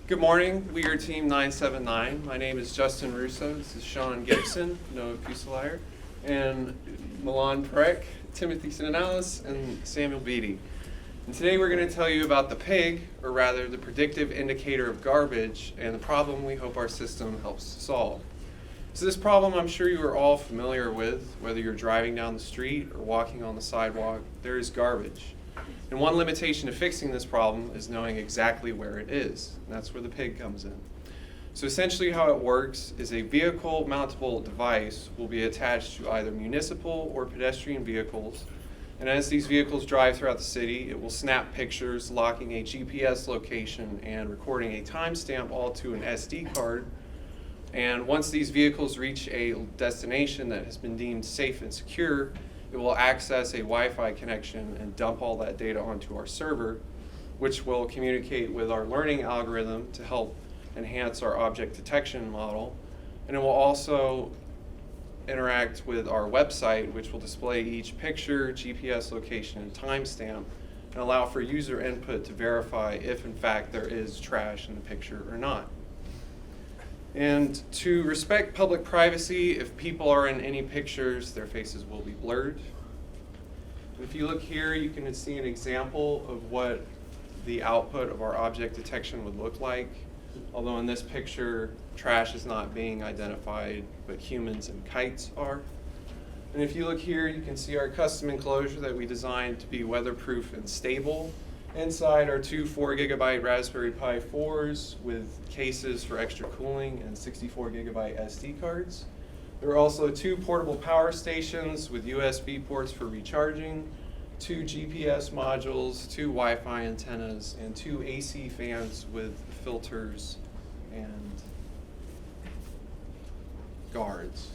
Good morning. We are Team 979. My name is Justin Russo. This is Sean Gibson, Noah Fusilier, and Milan Perek, Timothy Sinanalis, and Samuel Beatty. And today we're going to tell you about the PIG, or rather the predictive indicator of garbage, and the problem we hope our system helps solve. So this problem I'm sure you are all familiar with, whether you're driving down the street or walking on the sidewalk, there is garbage. And one limitation to fixing this problem is knowing exactly where it is. And that's where the PIG comes in. So essentially how it works is a vehicle mountable device will be attached to either municipal or pedestrian vehicles. And as these vehicles drive throughout the city, it will snap pictures, locking a GPS location and recording a timestamp all to an SD card. And once these vehicles reach a destination that has been deemed safe and secure, it will access a Wi-Fi connection and dump all that data onto our server, which will communicate with our learning algorithm to help enhance our object detection model. And it will also interact with our website, which will display each picture, GPS location, and timestamp, and allow for user input to verify if in fact there is trash in the picture or not. And to respect public privacy, if people are in any pictures, their faces will be blurred. If you look here, you can see an example of what the output of our object detection would look like. Although in this picture, trash is not being identified, but humans and kites are. And if you look here, you can see our custom enclosure that we designed to be weatherproof and stable. Inside are two 4GB Raspberry Pi 4s with cases for extra cooling and 64GB SD cards. There are also two portable power stations with USB ports for recharging, two GPS modules, two Wi-Fi antennas, and two AC fans with filters and guards.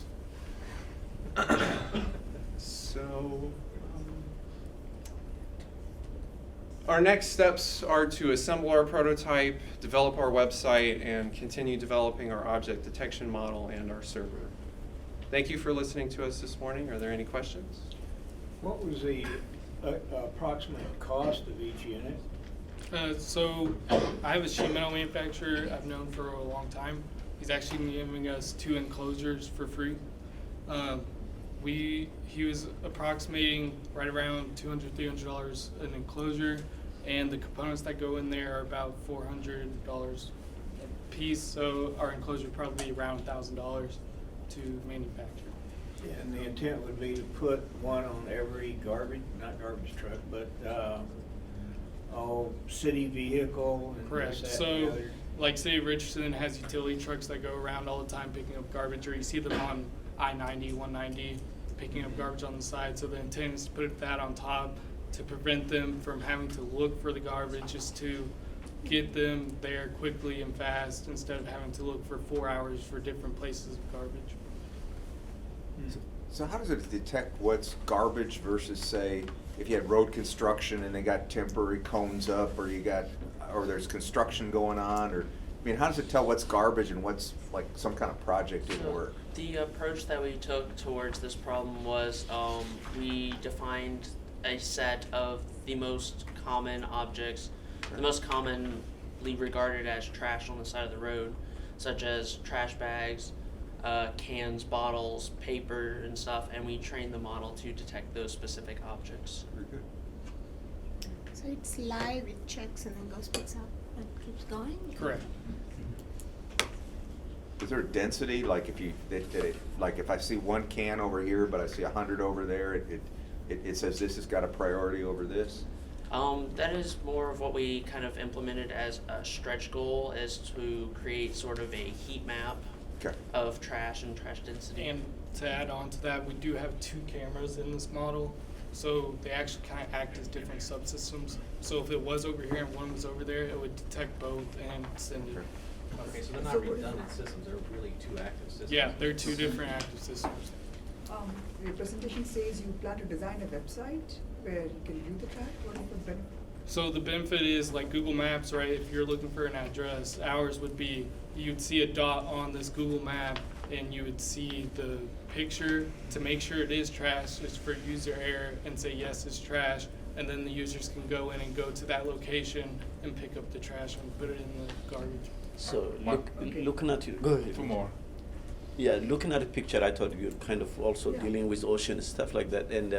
Our next steps are to assemble our prototype, develop our website, and continue developing our object detection model and our server. Thank you for listening to us this morning. Are there any questions? What was the approximate cost of each unit? So I have a sheet metal manufacturer I've known for a long time. He's actually giving us two enclosures for free. He was approximating right around $200, $300 an enclosure, and the components that go in there are about $400 a piece. So our enclosure would probably be around $1,000 to manufacture. And the intent would be to put one on every not garbage truck, but city vehicle. And correct. this, that, so and the other. like City of Richardson has utility trucks that go around all the time picking up garbage, or you see them on I-90, 190 picking up garbage on the side. So the intent is to put that on top to prevent them from having to look for the garbage, just to get them there quickly and fast instead of having to look for 4 hours for different places of garbage. So how does it detect what's garbage versus, say, if you had road construction and they got temporary cones up, or there's construction going on, or I mean, how does it tell what's garbage and what's like some kind of project in work? The approach that we took towards this problem was we defined a set of the most common objects, the most commonly regarded as trash on the side of the road, such as trash bags, cans, bottles, paper, and stuff, and we trained the model to detect those specific objects. Very good. So it's live, it checks and then goes, picks up and keeps going? Correct. Is there a density, like if I see one can over here, but I see 100 over there, it says this has got a priority over this? That is more of what we kind of implemented as a stretch goal, is to create sort of a heat map of trash and trash density. And to add on to that, we do have two cameras in this model, so they actually kind of act as different subsystems. So if it was over here and one was over there, it would detect both and send it. Okay, so they're not redundant systems, they're really two active systems. Yeah, they're two different active systems. Your presentation says you plan to design a website where you can view the track. What is the benefit? So the benefit is like Google Maps, right? If you're looking for an address, ours would be you'd see a dot on this Google map and you would see the picture to make sure it is trash. It's for user error and say yes, it's trash. And then the users can go in and go to that location and pick up the trash and put it in the garbage. So Okay. looking at it, go ahead. Two more. Yeah, looking at the picture, I thought you're kind of also Yeah. dealing with ocean and stuff like that, and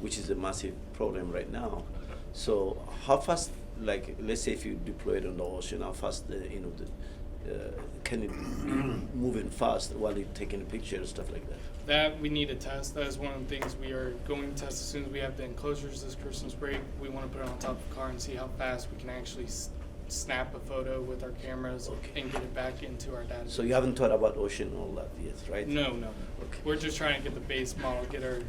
which is a massive problem right now. So how fast, like, let's say if you deploy it on the ocean, how fast, can it be moving fast while you're taking a picture and stuff like that? That we need to test. That is one of the things we are going to test as soon as we have the enclosures this Christmas break. We want to put it on top of the car and see how fast we can actually snap a photo with our cameras Okay. and get it back into our data. So you haven't thought about ocean and all that yet, right? No. Okay. We're just trying to get the base model, get our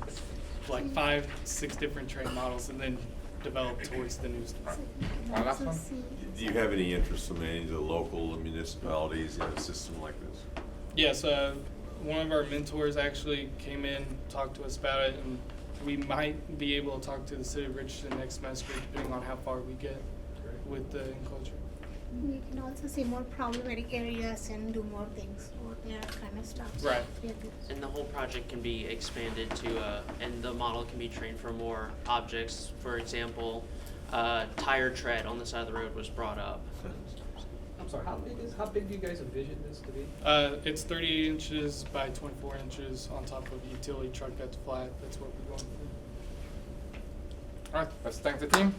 like 5, 6 different train models, and then develop towards the new stuff. One last one? Do you have any interest from any of the local municipalities in a system like this? Yes, one of our mentors actually came in, talked to us about it, and we might be able to talk to the city of Richardson next semester, depending on how far we get with the enclosure. We can also see more problematic areas and do more things, or that kind of stuff. Right. Yeah, And the whole project can be expanded to, and the model can be trained for more objects. For example, tire tread on the side of the road was brought up. I'm sorry, how big do you guys envision this to be? It's 38 inches by 24 inches on top of a utility truck that's flat. That's what we're going for. All right, let's thank the team.